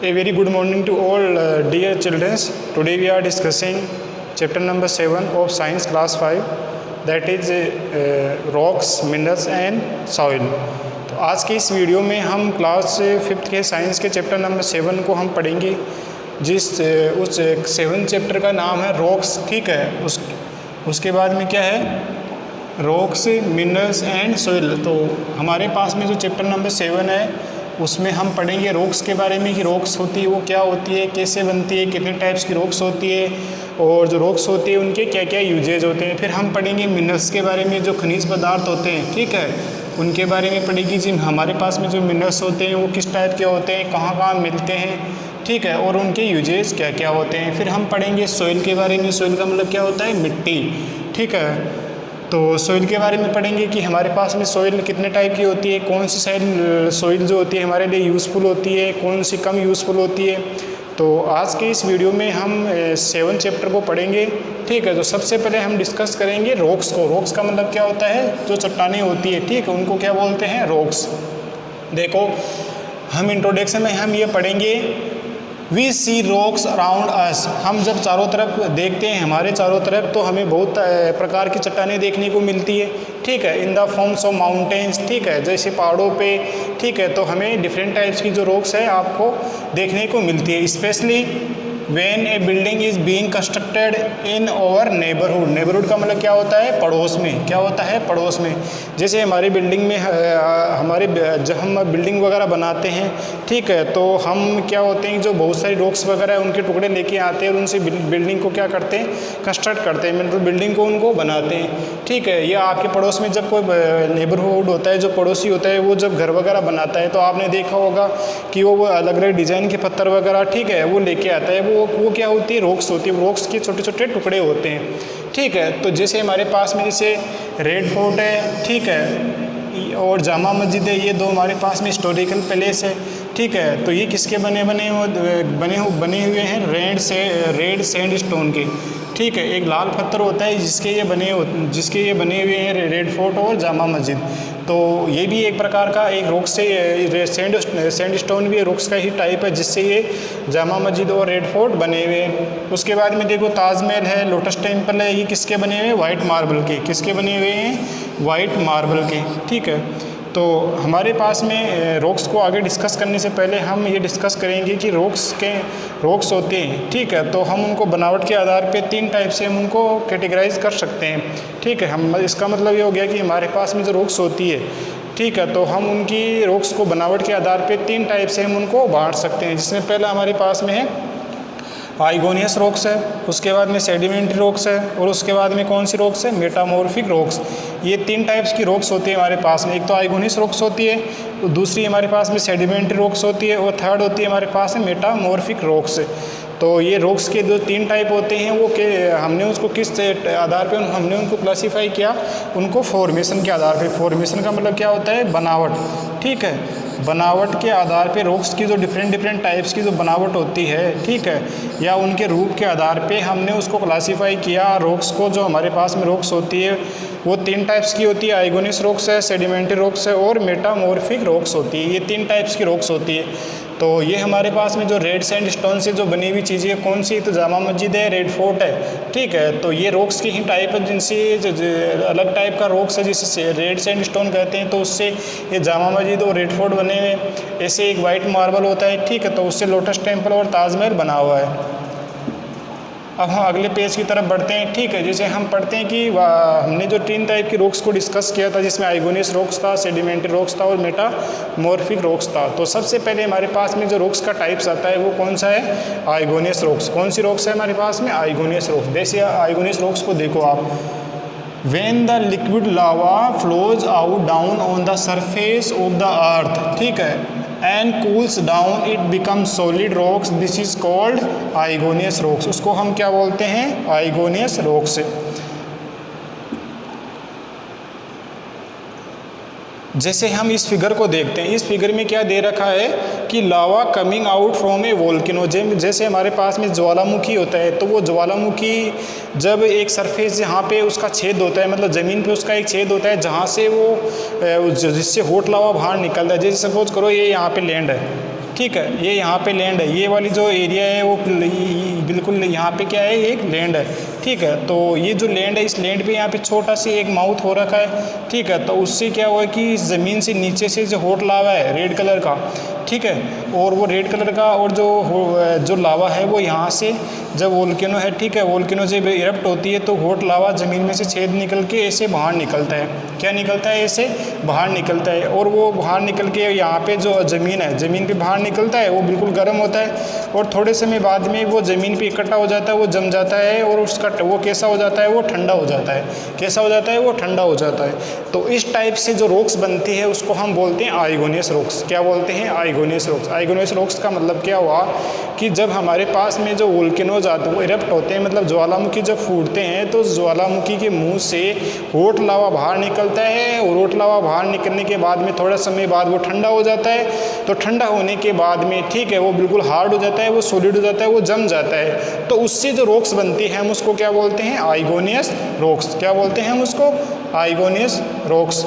A very good morning to all dear children. Today we are discussing chapter number 7 of science class 5, that is rocks, minerals and soil. तो आज के इस video में हम class 5th के science के chapter number 7 को हम पढ़ेंगे, उस 7 चैप्टर का नाम है रॉक्स। ठीक है, उसके बाद में क्या है, रॉक्स, मिनरल्स एंड सोइल। तो हमारे पास में जो चैप्टर नंबर 7 है उसमें हम पढ़ेंगे रॉक्स के बारे में कि रॉक्स होती है वो क्या होती है, कैसे बनती है, कितने टाइप्स की रॉक्स होती है और जो रॉक्स होती है उनके क्या क्या यूजेज होते हैं। फिर हम पढ़ेंगे मिनरल्स के बारे में, जो खनिज पदार्थ होते हैं, ठीक है, उनके बारे में पढ़ेगी जी। हमारे पास में जो मिनरल्स होते हैं वो किस टाइप के होते हैं, कहाँ कहाँ मिलते हैं, ठीक है, और उनके यूजेज क्या क्या होते हैं। फिर हम पढ़ेंगे सॉइल के बारे में। सॉइल का मतलब क्या होता है, मिट्टी, ठीक है। तो सॉइल के बारे में पढ़ेंगे कि हमारे पास में सॉइल कितने टाइप की होती है, कौन सी सॉइल जो होती है हमारे लिए यूज़फुल होती है, कौन सी कम यूज़फुल होती है। तो आज के इस वीडियो में हम 7 चैप्टर को पढ़ेंगे, ठीक है। तो सबसे पहले हम डिस्कस करेंगे रॉक्स को। रॉक्स का मतलब क्या होता है, जो चट्टानें होती है, ठीक है, उनको क्या बोलते हैं, रॉक्स। देखो, हम इंट्रोडक्शन में हम ये पढ़ेंगे, we see rocks around us. हम जब चारों तरफ देखते हैं, हमारे चारों तरफ, तो हमें बहुत प्रकार की चट्टानें देखने को मिलती है, ठीक है, in the forms of mountains, ठीक है, जैसे पहाड़ों पे, ठीक है। तो हमें डिफरेंट टाइप्स की जो रॉक्स है आपको देखने को मिलती है, specially when a building is being constructed in our neighbourhood. Neighbourhood का मतलब क्या होता है, पड़ोस में। क्या होता है, पड़ोस में। जैसे हमारी बिल्डिंग में जब हम बिल्डिंग वगैरह बनाते हैं, ठीक है, तो हम क्या होते हैं, जो बहुत सारी रॉक्स वगैरह है उनके टुकड़े लेके आते हैं और उनसे बिल्डिंग को क्या करते हैं, कंस्ट्रक्ट करते हैं, मतलब बिल्डिंग को उनको बनाते हैं, ठीक है। या आपके पड़ोस में जब कोई नेबरहुड होता है, जो पड़ोसी होता है, वो जब घर वगैरह बनाता है तो आपने देखा होगा कि वो अलग अलग डिज़ाइन के पत्थर वगैरह, ठीक है, वो लेके आता है। वो क्या होती है, रॉक्स होती है। रॉक्स के छोटे छोटे टुकड़े होते हैं, ठीक है। तो जैसे हमारे पास में जैसे रेड फोर्ट है, ठीक है, और जामा मस्जिद है, ये दो हमारे पास में हिस्टोरिकल प्लेस है, ठीक है। तो ये किसके बने हुए हैं, रेड सैंड स्टोन के, ठीक है। एक लाल पत्थर होता है जिसके ये बने हुए हैं रेड फोर्ट और जामा मस्जिद। तो ये भी एक प्रकार का एक रॉक से सैंड स्टोन भी रॉक्स का ही टाइप है, जिससे ये जामा मस्जिद और रेड फोर्ट बने हुए हैं। उसके बाद में देखो, ताजमहल है, लोटस टेम्पल है, ये किसके बने हुए हैं, वाइट मार्बल के। किसके बने हुए हैं, वाइट मार्बल के, ठीक है। तो हमारे पास में रॉक्स को आगे डिस्कस करने से पहले हम ये डिस्कस करेंगे कि रॉक्स होते हैं, ठीक है। तो हम उनको बनावट के आधार पे 3 टाइप से हम उनको कैटेगराइज कर सकते हैं, ठीक है। हम इसका मतलब ये हो गया कि हमारे पास में जो रॉक्स होती है, ठीक है, तो हम उनकी रॉक्स को बनावट के आधार पे 3 टाइप से हम उनको बांट सकते हैं। जिसमें पहला हमारे पास में है आइगोनियस रॉक्स है, उसके बाद में सेडिमेंट्री रॉक्स है, और उसके बाद में कौन सी रॉक्स है, मेटामॉर्फिक रॉक्स। ये 3 टाइप्स की रॉक्स होती है हमारे पास में। एक तो आइगोनियस रॉक्स होती है, दूसरी हमारे पास में सेडिमेंट्री रॉक्स होती है, और थर्ड होती है हमारे पास में मेटामॉर्फिक रॉक्स। तो ये रॉक्स के जो 3 टाइप होते हैं वो हमने उसको किस आधार पे हमने उनको क्लासीफाई किया, उनको फॉर्मेशन के आधार पे। फॉर्मेशन का मतलब क्या होता है, बनावट, ठीक है। बनावट के आधार पे रॉक्स की जो डिफरेंट टाइप्स की जो बनावट होती है, ठीक है, या उनके रूप के आधार पे हमने उसको क्लासीफाई किया। रॉक्स को, जो हमारे पास में रॉक्स होती है वो 3 टाइप्स की होती है, आइगोनियस रॉक्स है, सेडिमेंट्री रॉक्स है और मेटामॉर्फिक रॉक्स होती है। ये 3 टाइप्स की रॉक्स होती है। तो ये हमारे पास में जो रेड सैंड स्टोन से जो बनी हुई चीज़ें कौन सी, तो जामा मस्जिद है, रेड फोर्ट है, ठीक है। तो ये रॉक्स के ही टाइप है, जिनसे अलग टाइप का रॉक्स है जिसे रेड सैंड स्टोन कहते हैं, तो उससे ये जामा मस्जिद और रेड फोर्ट बने हुए। ऐसे एक वाइट मार्बल होता है, ठीक है, तो उससे लोटस टेम्पल और ताजमहल बना हुआ है। अब हम अगले पेज की तरफ बढ़ते हैं, ठीक है। जैसे हम पढ़ते हैं कि हमने जो 3 टाइप की रॉक्स को डिस्कस किया था, जिसमें आइगोनियस रॉक्स था, सेडिमेंट्री रॉक्स था और मेटामॉर्फिक रॉक्स था। तो सबसे पहले हमारे पास में जो रॉक्स का टाइप्स आता है वो कौन सा है, आइगोनियस रॉक्स। कौन सी रॉक्स है हमारे पास में, आइगोनियस रॉक्स। जैसे आइगोनियस रॉक्स को देखो आप, when the liquid lava flows out down on the surface of the earth, ठीक है, and cools down it become solid rocks, this is called igneous rocks. उसको हम क्या बोलते हैं, आइगोनियस रॉक्स। जैसे हम इस फिगर को देखते हैं, इस फिगर में क्या दे रखा है कि lava coming out from a volcano. जैसे हमारे पास में ज्वालामुखी होता है, तो वो ज्वालामुखी जब एक सरफेस जहाँ पे उसका छेद होता है, मतलब ज़मीन पे उसका एक छेद होता है जहाँ से वो जिससे हॉट लावा बाहर निकलता है। जैसे सपोज करो ये यहाँ पे लैंड है, ठीक है, ये यहाँ पे लैंड है, ये वाली जो एरिया है वो बिल्कुल यहाँ पे क्या है, एक लैंड है, ठीक है। तो ये जो लैंड है, इस लैंड पे यहाँ पे छोटा सी एक माउथ हो रखा है, ठीक है। तो उससे क्या हुआ कि ज़मीन से नीचे से जो हॉट लावा है रेड कलर का, ठीक है, और वो रेड कलर का और जो लावा है वो यहाँ से जब वोल्केनो है, ठीक है, वोल्केनो जब इरप्ट होती है तो हॉट लावा ज़मीन में से छेद निकल के ऐसे बाहर निकलता है। क्या निकलता है? ऐसे बाहर निकलता है, और वो बाहर निकल के यहाँ पे जो ज़मीन है, ज़मीन पे बाहर निकलता है, वो बिल्कुल गर्म होता है, और थोड़े समय बाद में वो ज़मीन पे इकट्ठा हो जाता है, वो जम जाता है, और उसका वो कैसा हो जाता है, वो ठंडा हो जाता है। कैसा हो जाता है? वो ठंडा हो जाता है। तो इस टाइप से जो रॉक्स बनती है उसको हम बोलते हैं आइगोनियस रॉक्स। क्या बोलते हैं? आइगोनियस रॉक्स। आइगोनियस रॉक्स का मतलब क्या हुआ कि जब हमारे पास में जो वोल्केनोज आते हैं, वो इरप्ट होते हैं, मतलब ज्वालामुखी जब फूटते हैं तो ज्वालामुखी के मुंह से हॉट लावा बाहर निकलता है, और हॉट लावा बाहर निकलने के बाद में थोड़ा समय बाद वो ठंडा हो जाता है। तो ठंडा होने के बाद में, ठीक है, वो बिल्कुल हार्ड हो जाता है, वो सॉलिड हो जाता है, वो जम जाता है। तो उससे जो रॉक्स बनती है हम उसको क्या बोलते हैं? आइगोनियस रॉक्स। क्या बोलते हैं हम उसको? आइगोनियस रॉक्स।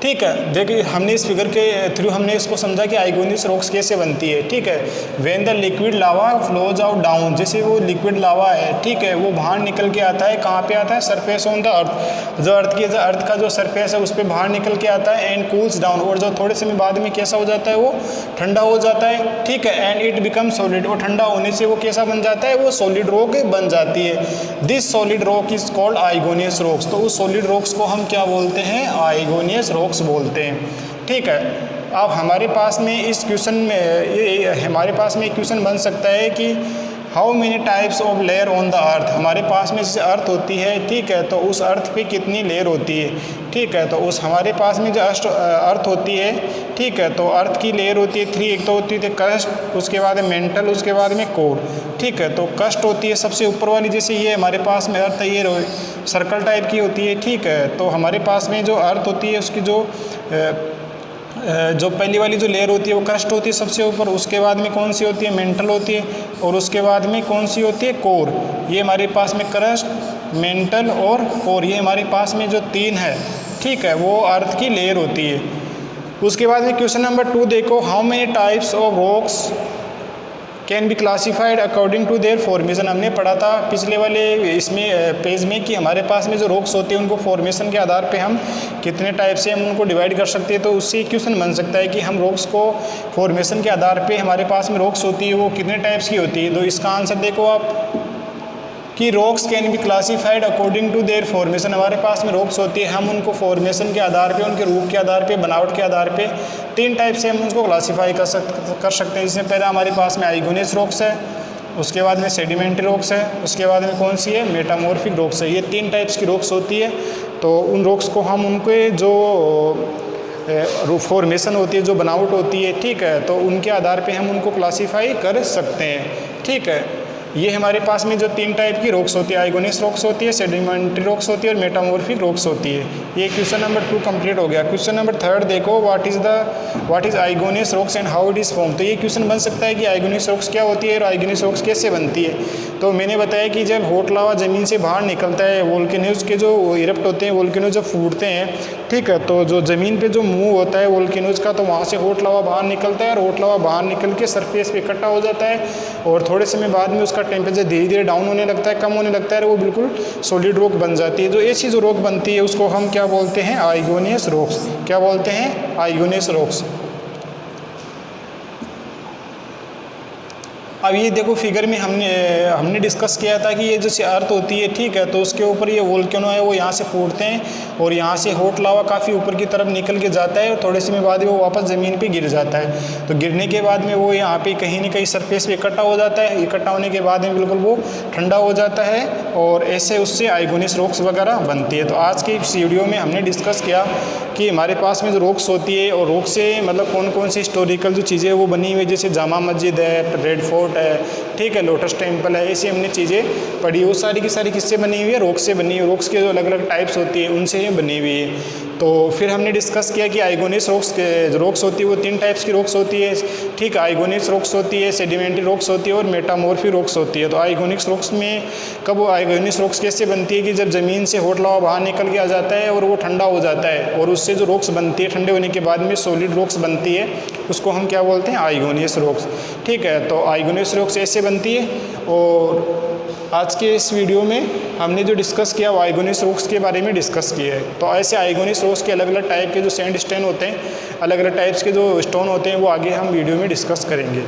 ठीक है, देखिए हमने इस फिगर के थ्रू हमने इसको समझा कि आइगोनियस रॉक्स कैसे बनती है, ठीक है। When the liquid lava flows out down, जैसे वो लिक्विड लावा है, ठीक है, वो बाहर निकल के आता है, कहाँ पे आता है? सरफेस ऑन द अर्थ, जो अर्थ का जो सरफेस है उस पर बाहर निकल के आता है, एंड कूल्स डाउन, और जो थोड़े समय बाद में कैसा हो जाता है? वो ठंडा हो जाता है, ठीक है, एंड इट बिकम सॉलिड, और ठंडा होने से वो कैसा बन जाता है? वो सॉलिड रॉक बन जाती है। This solid rock is called igneous rocks. तो उस सॉलिड रॉक्स को हम क्या बोलते हैं? आइगोनियस रॉक्स बोलते हैं, ठीक है। अब हमारे पास में इस क्वेश्चन में हमारे पास में एक क्वेश्चन बन सकता है कि how many types of layer on the earth. हमारे पास में जैसे अर्थ होती है, ठीक है, तो उस अर्थ पे कितनी लेयर होती है, ठीक है। तो उस हमारे पास में जो अर्थ होती है, ठीक है, तो अर्थ की लेयर होती है 3। एक तो होती है क्रस्ट, उसके बाद है मेंटल, उसके बाद में कोर, ठीक है। तो क्रस्ट होती है सबसे ऊपर वाली, जैसे ये हमारे पास में अर्थ है, ये सर्कल टाइप की होती है, ठीक है। तो हमारे पास में जो अर्थ होती है उसकी जो पहली वाली जो लेयर होती है वो क्रस्ट होती है सबसे ऊपर, उसके बाद में कौन सी होती है? मेंटल होती है, और उसके बाद में कौन सी होती है? कोर। ये हमारे पास में क्रस्ट, मेंटल और कोर, ये हमारे पास में जो 3 है, ठीक है, वो अर्थ की लेयर होती है। उसके बाद में क्वेश्चन नंबर 2 देखो, how many types of rocks can be classified according to their formation. हमने पढ़ा था पिछले वाले इसमें पेज में कि हमारे पास में जो रॉक्स होते हैं उनको फॉर्मेशन के आधार पे हम कितने टाइप से हम उनको डिवाइड कर सकते हैं। तो उससे क्वेश्चन बन सकता है कि हम रॉक्स को फॉर्मेशन के आधार पे हमारे पास में रॉक्स होती है वो कितने टाइप्स की होती है। तो इसका आंसर देखो आप कि rocks can be classified according to their formation. हमारे पास में रॉक्स होती है, हम उनको फॉर्मेशन के आधार पे, उनके रूप के आधार पे, बनावट के आधार पे 3 टाइप से हम उनको क्लासीफाई कर सकते हैं। जिसमें पहला हमारे पास में आइगोनियस रॉक्स है, उसके बाद में सेडिमेंट्री रॉक्स है, उसके बाद में कौन सी है? मेटामॉर्फिक रॉक्स है। ये 3 टाइप्स की रॉक्स होती है। तो उन रॉक्स को हम उनके जो फॉर्मेशन होती है, जो बनावट होती है, ठीक है, तो उनके आधार पे हम उनको क्लासीफाई कर सकते हैं, ठीक है। ये हमारे पास में जो 3 टाइप की रॉक्स होती है, आइगोनियस रॉक्स होती है, सेडिमेंट्री रॉक्स होती है और मेटामॉर्फिक रॉक्स होती है। ये क्वेश्चन नंबर 2 कंप्लीट हो गया। क्वेश्चन नंबर 3 देखो, what is igneous rocks and how it is form. तो ये क्वेश्चन बन सकता है कि आइगोनियस रॉक्स क्या होती है और आइगोनियस रॉक्स कैसे बनती है। तो मैंने बताया कि जब हॉट लावा ज़मीन से बाहर निकलता है, वोल्केनोज के जो इरप्ट होते हैं, वोल्केनोज जब फूटते हैं, ठीक है, तो जो ज़मीन पे जो मुंह होता है वोल्केनोज का, तो वहाँ से हॉट लावा बाहर निकलता है, और हॉट लावा बाहर निकल के सरफेस पे इकट्ठा हो जाता है, और थोड़े समय बाद में उसका टेम्परेचर धीरे धीरे डाउन होने लगता है, कम होने लगता है, और वो बिल्कुल सॉलिड रॉक बन जाती है। जो ऐसी जो रॉक बनती है उसको हम क्या बोलते हैं? आइगोनियस रॉक्स। क्या बोलते हैं? आइगोनियस रॉक्स। अब ये देखो फिगर में हमने डिस्कस किया था कि ये जैसे अर्थ होती है, ठीक है, तो उसके ऊपर ये वोल्केनो है वो यहाँ से फूटते हैं, और यहाँ से हॉट लावा काफ़ी ऊपर की तरफ निकल के जाता है, और थोड़े समय बाद वो वापस ज़मीन पे गिर जाता है। तो गिरने के बाद में वो यहाँ पे कहीं ना कहीं सरफेस पे इकट्ठा हो जाता है। इकट्ठा होने के बाद में बिल्कुल वो ठंडा हो जाता है, और ऐसे उससे आइगोनियस रॉक्स वगैरह बनती है। तो आज के इस वीडियो में हमने डिस्कस किया कि हमारे पास में जो रॉक्स होती है, और रॉक से मतलब कौन कौन सी हिस्टोरिकल जो चीज़ें वो बनी हुई, जैसे जामा मस्जिद है, रेड फोर्ट फोर्ट है, ठीक है, लोटस टेम्पल है, ऐसी हमने चीज़ें पढ़ी। वो सारी की सारी किससे बनी हुई है? रॉक से बनी हुई। रॉक्स के जो अलग अलग टाइप्स होती है उनसे ये बनी हुई है। तो फिर हमने डिस्कस किया कि आइगोनियस रॉक्स होती है वो 3 टाइप्स की रॉक्स होती है, ठीक है। आइगोनियस रॉक्स होती है, सेडिमेंट्री रॉक्स होती है और मेटामॉर्फिक रॉक्स होती है। तो आइगोनियस रॉक्स में कब वो आइगोनियस रॉक्स कैसे बनती है कि जब ज़मीन से हॉट लावा बाहर निकल के आ जाता है और वो ठंडा हो जाता है और उससे जो रॉक्स बनती है ठंडे होने के बाद में सॉलिड रॉक्स बनती है, उसको हम क्या बोलते हैं? आइगोनियस रॉक्स, ठीक है। तो आइगोनियस रॉक्स ऐसे बनती है। और आज के इस वीडियो में हमने जो डिस्कस किया वो आइगोनियस रॉक्स के बारे में डिस्कस किया है। तो ऐसे आइगोनियस रॉक्स के अलग अलग टाइप के जो सैंड स्टोन होते हैं, अलग अलग टाइप्स के जो स्टोन होते हैं, वो आगे हम वीडियो में डिस्कस करेंगे।